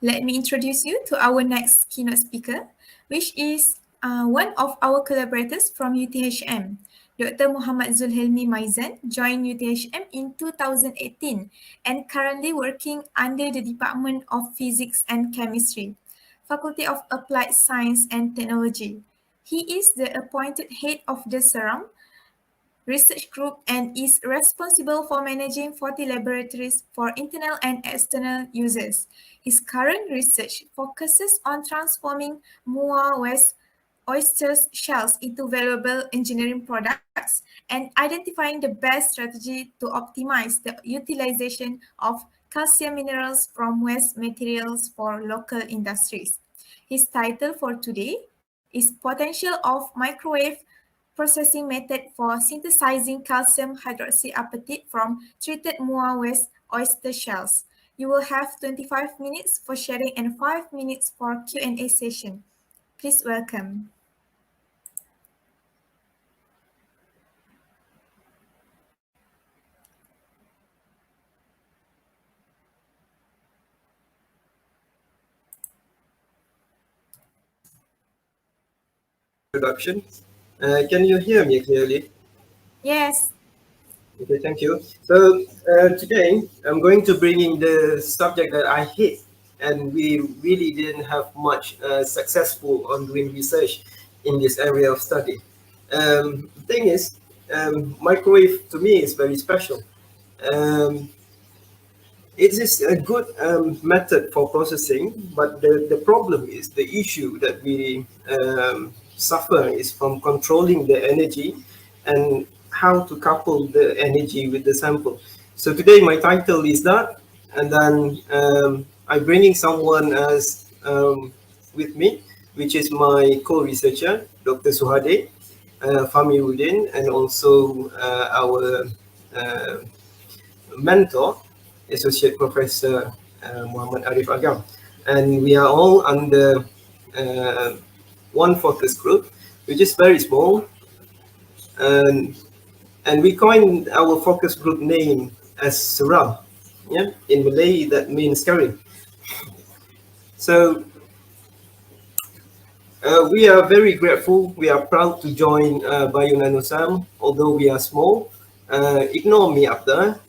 Let me introduce you to our next keynote speaker, which is one of our collaborators from UTHM. Dr. Mohd Zul Hilmi Mayzan joined UTHM in 2018 and currently working under the Department of Physics and Chemistry, Faculty of Applied Science and Technology. He is the appointed head of the SERAM Research Group and is responsible for managing 40 laboratories for internal and external users. His current research focuses on transforming Muar West Oyster's shells into valuable engineering products and identifying the best strategy to optimize the utilization of calcium minerals from waste materials for local industries. His title for today is Potential of Microwave Processing Method for Synthesizing Calcium Hydroxyapatite from Treated Muar West Oyster Shells. You will have 25 minutes for sharing and 5 minutes for Q&A session. Please welcome. Introduction. Can you hear me clearly? Yes. Okay, thank you. So today I'm going to bring in the subject that I hate, and we really didn't have much successful on doing research in this area of study. The thing is, microwave to me is very special. Um, it is a good method for processing, but the problem is the issue that we suffer is from controlling the energy and how to couple the energy with the sample. So today my title is that, and then I'm bringing someone as with me, which is my co-researcher, Dr. Suhade Famiruddin, and also our mentor, Associate Professor Muhammad Arif Agam. And we are all under one focus group, which is very small. And we coined our focus group name as Seram. Yeah? In Malay, that means caring. So we are very grateful. We are proud to join BioNanoSem, although we are small. Ignore me up there.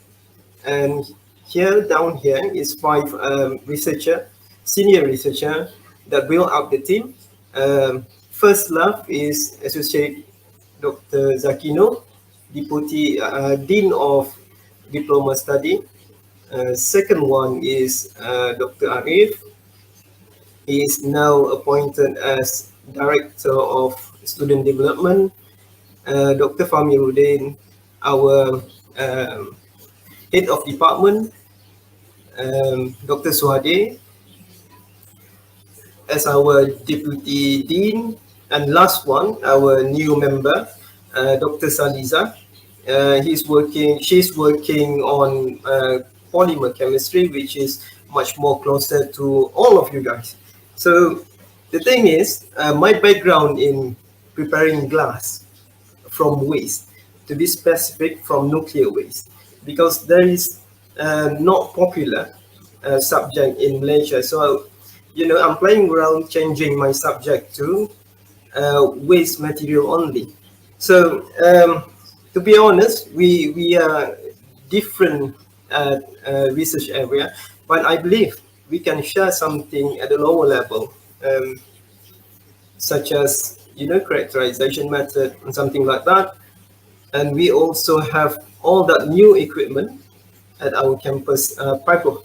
And here, down here, is 5 senior researcher that build up the team. First left is Associate Dr. Zakino, Deputy Dean of Diploma Study. Second one is Dr. Arif. He is now appointed as Director of Student Development. Dr. Famiruddin, our Head of Department, Dr. Suhade as our Deputy Dean, and last one, our new member, Dr. Saliza. She's working on polymer chemistry, which is much more closer to all of you guys. So the thing is, my background in preparing glass from waste, to be specific, from nuclear waste, because there is not popular subject in Malaysia. So, I'm playing around changing my subject to waste material only. So, to be honest, we are different research area, but I believe we can share something at a lower level, such as characterization method and something like that. And we also have all that new equipment at our campus, Piper.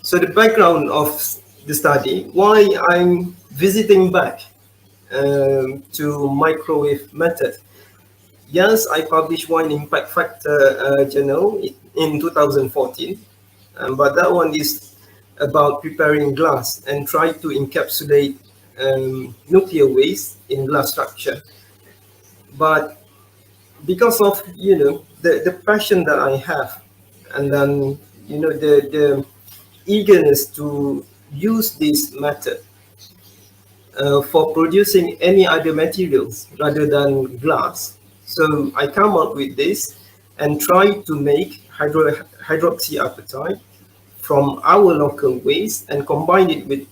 So the background of the study, why I'm visiting back to microwave method. Yes, I published one impact factor journal in 2014, but that one is about preparing glass and try to encapsulate nuclear waste in glass structure. But because of the passion that I have, and then the eagerness to use this method for producing any other materials rather than glass. So I come up with this and try to make hydroxyapatite from our local waste and combine it with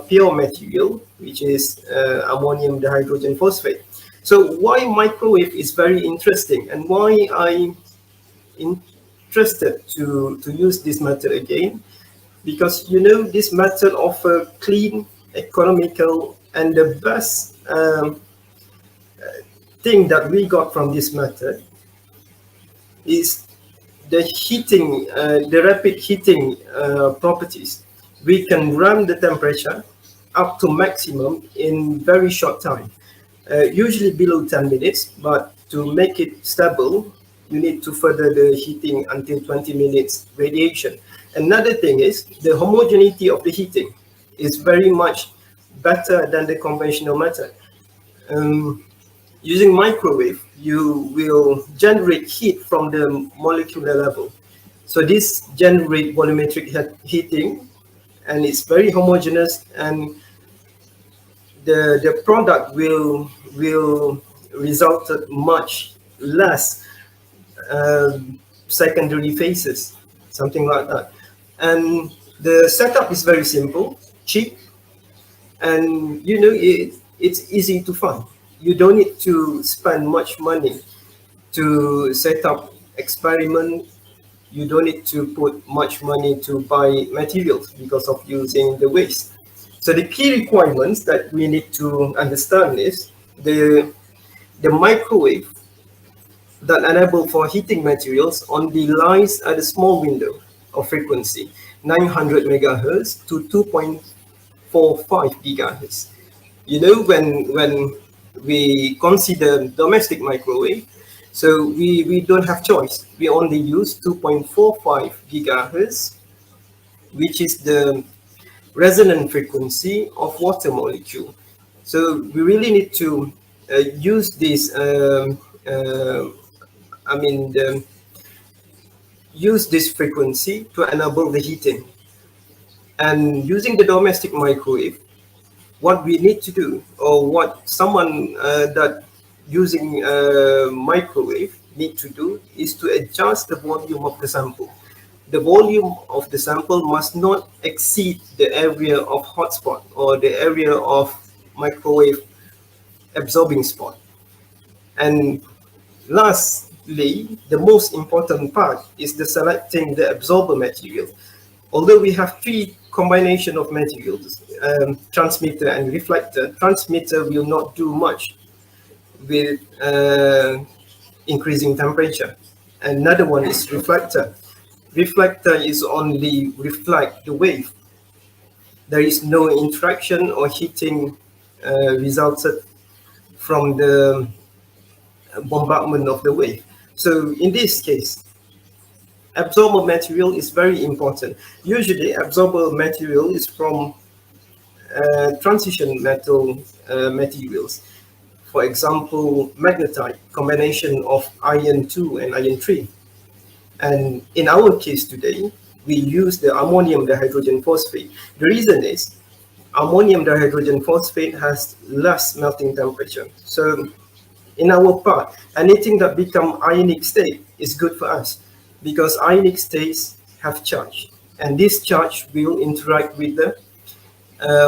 pure material, which is ammonium dihydrogen phosphate. So why microwave is very interesting, and why I'm interested to use this method again, because this method offers clean, economical, and the best thing that we got from this method is the heating, the rapid heating properties. We can run the temperature up to maximum in very short time, usually below 10 minutes, but to make it stable, you need to further the heating until 20 minutes radiation. Another thing is the homogeneity of the heating is very much better than the conventional method. Using microwave, you will generate heat from the molecular level. So this generates volumetric heating, and it's very homogeneous, and the product will result much less secondary phases, something like that. And the setup is very simple, cheap, and it's easy to find. You don't need to spend much money to set up experiment. You don't need to put much money to buy materials because of using the waste. So the key requirements that we need to understand is the microwave that enable for heating materials only lies at a small window of frequency, 900 megahertz to 2.45 gigahertz. When we consider domestic microwave, so we don't have choice. We only use 2.45 gigahertz, which is the resonant frequency of water molecule. So we really need to use this. Use this frequency to enable the heating. And using the domestic microwave, what we need to do, or what someone that using microwave need to do, is to adjust the volume of the sample. The volume of the sample must not exceed the area of hotspot or the area of microwave absorbing spot. And lastly, the most important part is the selecting the absorber material. Although we have three combination of materials, transmitter and reflector, transmitter will not do much with increasing temperature. Another one is reflector. Reflector is only reflect the wave. There is no interaction or heating resulted from the bombardment of the wave. So in this case, absorbable material is very important. Usually absorbable material is from transition metal materials. For example, magnetite, combination of iron 2 and iron 3. And in our case today, we use the ammonium dihydrogen phosphate. The reason is ammonium dihydrogen phosphate has less melting temperature. So in our part, anything that become ionic state is good for us, because ionic states have charge, and this charge will interact with the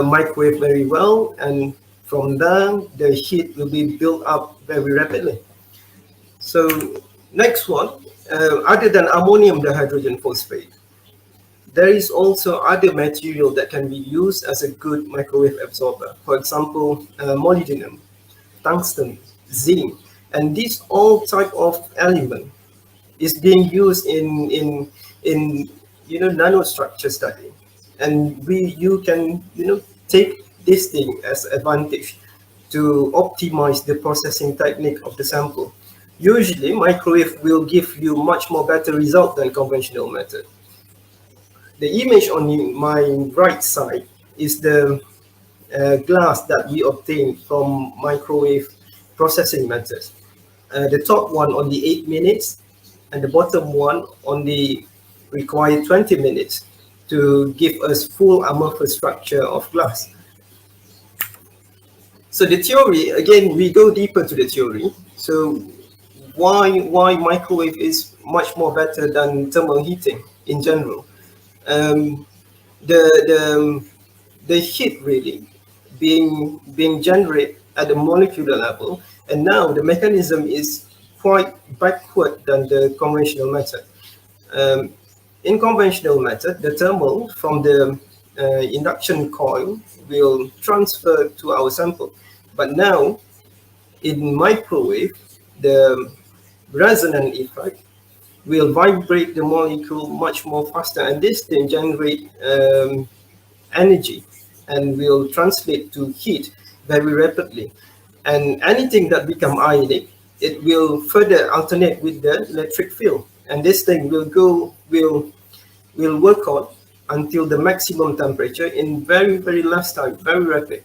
microwave very well, and from there the heat will be built up very rapidly. So next one, other than ammonium dihydrogen phosphate, there is also other material that can be used as a good microwave absorber. For example, molybdenum, tungsten, zinc, and these all type of element is being used in nanostructure study, and you can take this thing as advantage to optimize the processing technique of the sample. Usually microwave will give you much more better result than conventional method. The image on my right side is the glass that we obtained from microwave processing methods. The top one only 8 minutes, and the bottom one only required 20 minutes to give us full amorphous structure of glass. So the theory, again, we go deeper to the theory. So why microwave is much more better than thermal heating in general? um, the heat really being generated at the molecular level, and now the mechanism is quite backward than the conventional method. Um, in conventional method, the thermal from the induction coil will transfer to our sample, but now in microwave, the resonant effect will vibrate the molecule much more faster, and this then generate energy and will translate to heat very rapidly. And anything that become ionic, it will further alternate with the electric field, and this thing will work on until the maximum temperature in very less time, very rapid.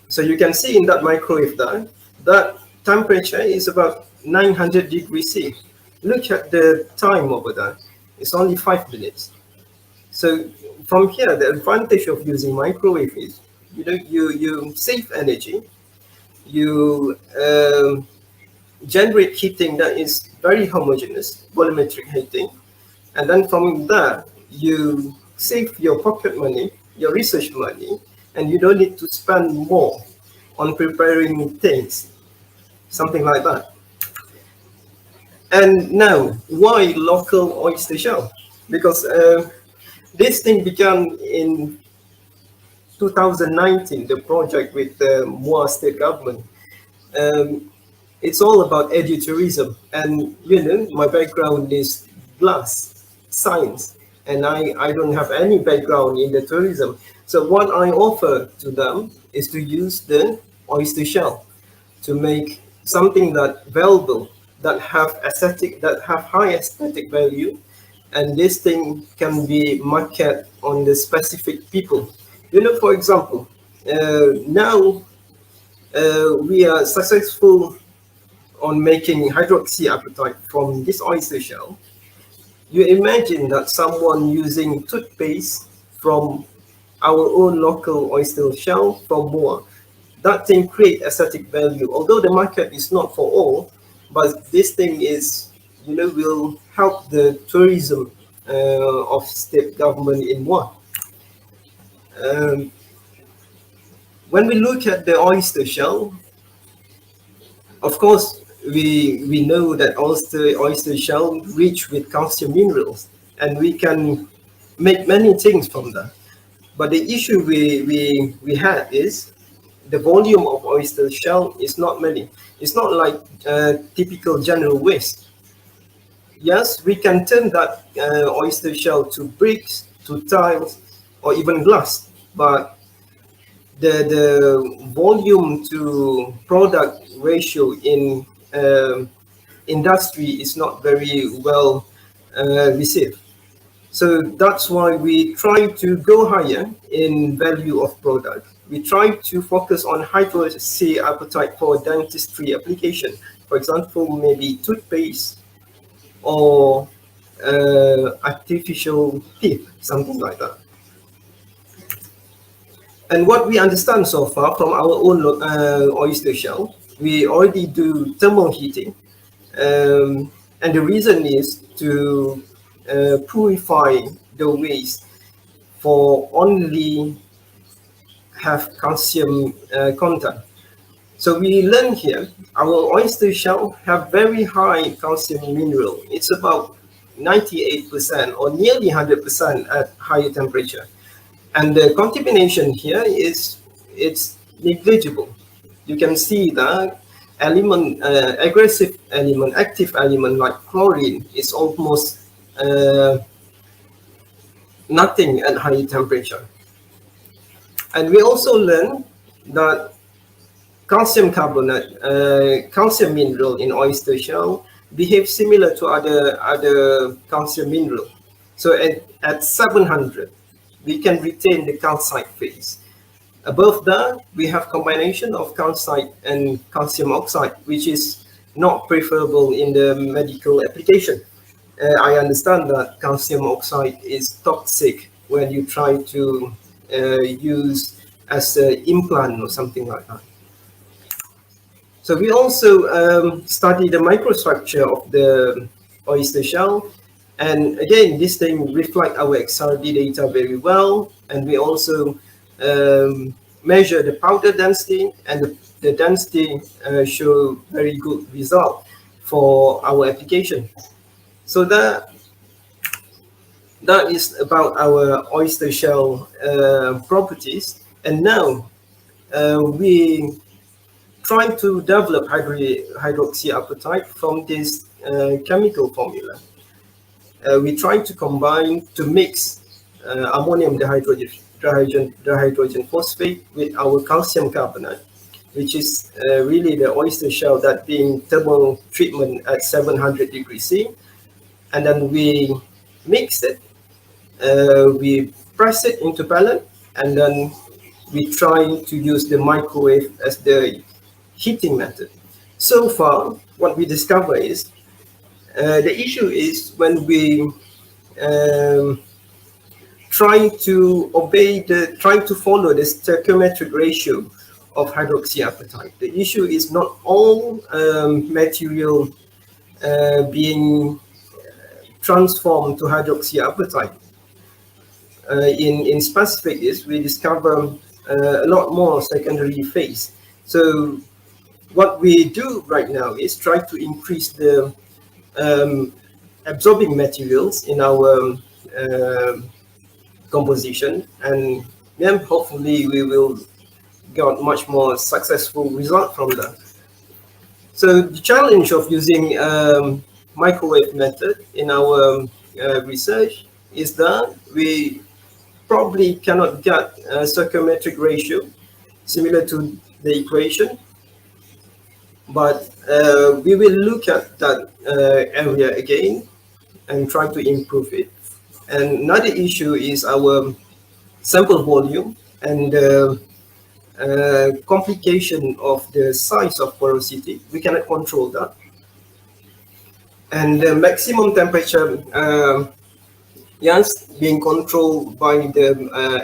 So you can see in that microwave that temperature is about 900 degrees C. Look at the time over there. It's only 5 minutes. So from here, the advantage of using microwave is, you save energy, you generate heating that is very homogeneous, volumetric heating, and then from there, you save your pocket money, your research money, and you don't need to spend more on preparing things, something like that. And now, why local oyster shell? Because this thing began in 2019, the project with the Muar state government. It's all about edutourism, and my background is glass science, and I don't have any background in the tourism. So what I offer to them is to use the oyster shell to make something that valuable, that have high aesthetic value, and this thing can be marketed on the specific people. For example, now we are successful on making hydroxyapatite from this oyster shell. You imagine that someone using toothpaste from our own local oyster shell from Muar, that thing create aesthetic value. Although the market is not for all, but this thing is, will help the tourism of state government in Muar. When we look at the oyster shell, of course, we know that oyster shell rich with calcium minerals, and we can make many things from that. But the issue we had is the volume of oyster shell is not many. It's not like typical general waste. Yes, we can turn that oyster shell to bricks, to tiles, or even glass, but the volume to product ratio in industry is not very well received. So that's why we try to go higher in value of product. We try to focus on hydroxyapatite for dentistry application. For example, maybe toothpaste or artificial teeth, something like that. And what we understand so far from our own oyster shell, we already do thermal heating. And the reason is to purify the waste for only have calcium content. So we learn here, our oyster shell have very high calcium mineral. It's about 98% or nearly 100% at higher temperature. And the contamination here it's negligible. You can see that element, aggressive element, active element like chlorine is almost nothing at high temperature. And we also learn that calcium carbonate, calcium mineral in oyster shell behave similar to other calcium mineral. So at 700, we can retain the calcite phase. Above that, we have combination of calcite and calcium oxide, which is not preferable in the medical application. I understand that calcium oxide is toxic when you try to use as an implant or something like that. So we also study the microstructure of the oyster shell, And again, this thing reflect our XRD data very well. And we also measure the powder density, and the density show very good result for our application. So that is about our oyster shell properties. And now we try to develop hydroxyapatite from this chemical formula. We try to combine, to mix ammonium dihydrogen phosphate with our calcium carbonate, which is really the oyster shell that being thermal treatment at 700 degrees C. And then we mix it, we press it into pellet, and then we try to use the microwave as the heating method. So far, what we discover is the issue is when we try to follow the stoichiometric ratio of hydroxyapatite. The issue is not all material being transformed to hydroxyapatite. In specific is we discover a lot more secondary phase. So what we do right now is try to increase the absorbing materials in our composition, and then hopefully we will get much more successful result from that. So the challenge of using microwave method in our research is that we probably cannot get a stoichiometric ratio similar to the equation, but we will look at that area again and try to improve it. And another issue is our sample volume and complication of the size of porosity. We cannot control that. And the maximum temperature, yes, being controlled by the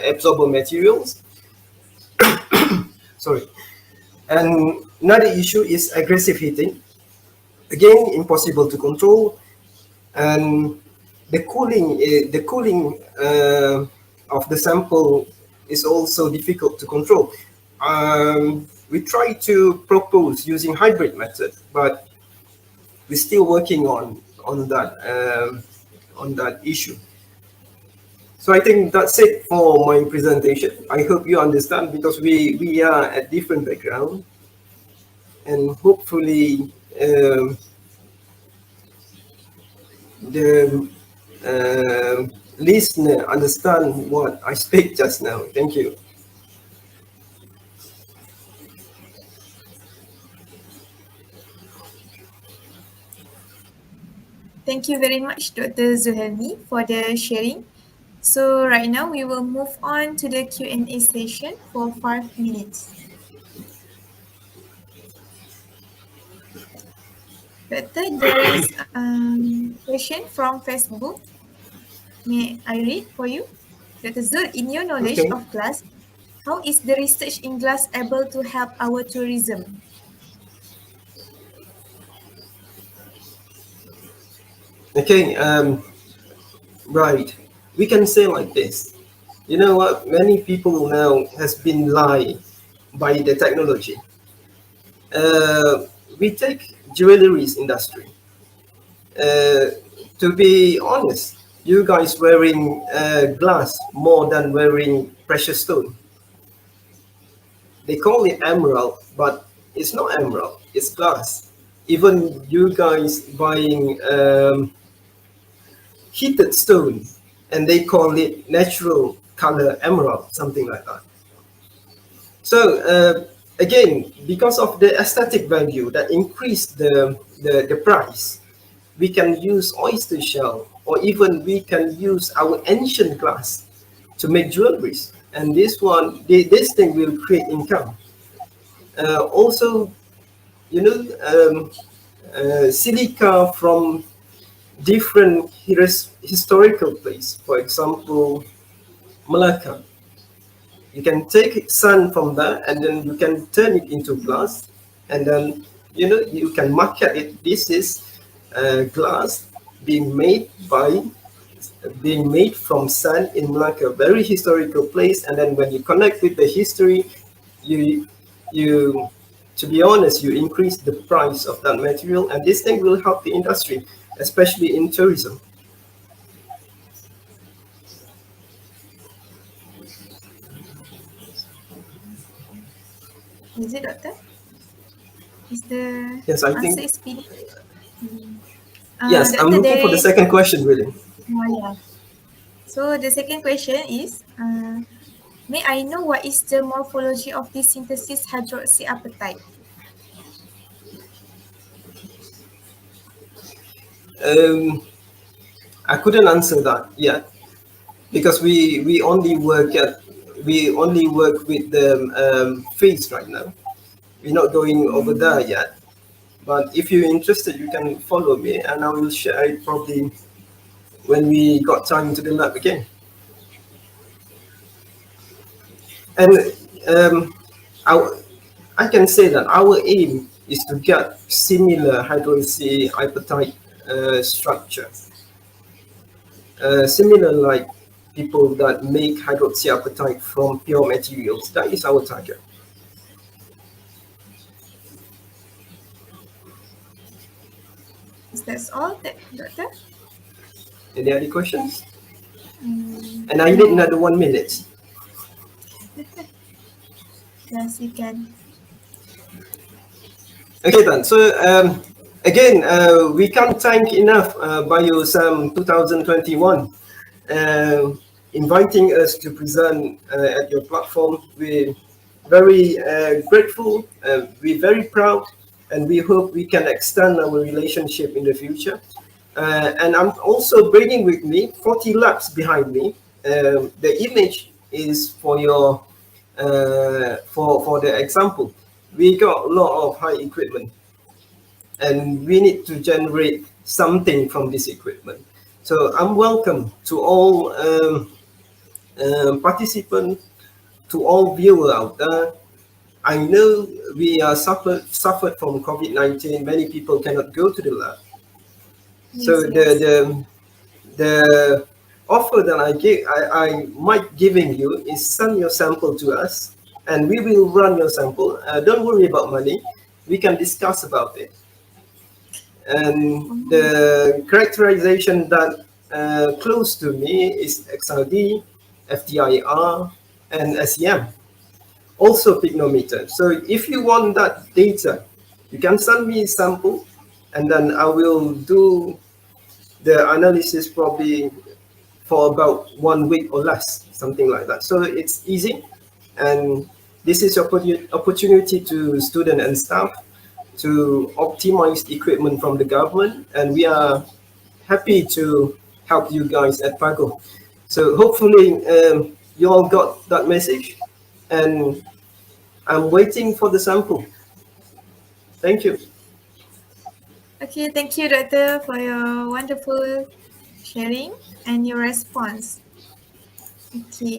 absorbable materials. Sorry. And another issue is aggressive heating. Again, impossible to control. And the cooling of the sample is also difficult to control. We try to propose using hybrid method, but we're still working on that issue. So I think that's it for my presentation. I hope you understand, because we are at different background, and hopefully the listener understand what I speak just now. Thank you. Thank you very much, Dr. Zul Hilmi, for the sharing. So right now we will move on to the Q&A session for 5 minutes. Doctor, there is a question from Facebook. May I read for you? Dr. Zul, in your knowledge of glass, how is the research in glass able to help our tourism? Okay, right. We can say like this. You know what? Many people now has been lied by the technology. We take jewelries industry. To be honest, you guys wearing glass more than wearing precious stone. They call it emerald, but it's not emerald, it's glass. Even you guys buying heated stone, and they call it natural color emerald, something like that. So again, because of the aesthetic value that increased the price, we can use oyster shell, or even we can use our ancient glass to make jewelries. And this thing will create income. Also, you know, silica from different historical place. For example, Malacca. You can take sand from there, and then you can turn it into glass, and then you can market it. This is glass being made from sand in Malacca, very historical place. And then when you connect with the history, you you to be honest, you increase the price of that material, and this thing will help the industry, especially in tourism. Is it, Doctor? Is the Yes, I answer think. is PDF? Yes, I'm Doctor, looking there for the is. second question, really. Yeah. So the second question is, may I know what is the morphology of this synthesis hydroxyapatite? Um, I couldn't answer that yet because we only work with the phase right now. We're not going over there yet. But if you're interested, you can follow me, and I will share it probably when we got time to the lab again. And um, our, I can say that our aim is to get similar hydroxyapatite structure, similar like people that make hydroxyapatite from pure materials. That is our target. Is that all, Doctor? Any other questions? And I need No. another 1 minute. Yes, you can. Okay then. So again, we can't thank enough BioSem 2021 inviting us to present at your platform. We're very grateful, we're very proud, and we hope we can extend our relationship in the future. And I'm also bringing with me 40 labs behind me. The image is for your for the example. We got a lot of high equipment, and we need to generate something from this equipment. So I'm welcome to all participants, to all viewers out there. I know we are suffered from COVID-19. Many people cannot go to the lab. So Yes, yes. the offer that I might giving you is send your sample to us, and we will run your sample. Don't worry about money. We can discuss about it. And the characterization that close to me is XRD, FTIR, and SEM. Also pignometer. So if you want that data, you can send me a sample, and then I will do the analysis probably for about 1 week or less, something like that. So it's easy, and this is opportunity to student and staff to optimize equipment from the government, and we are happy to help you guys at Pago. So hopefully you all got that message, and I'm waiting for the sample. Thank you. Okay, thank you, Doctor, for your wonderful sharing and your response. Okay.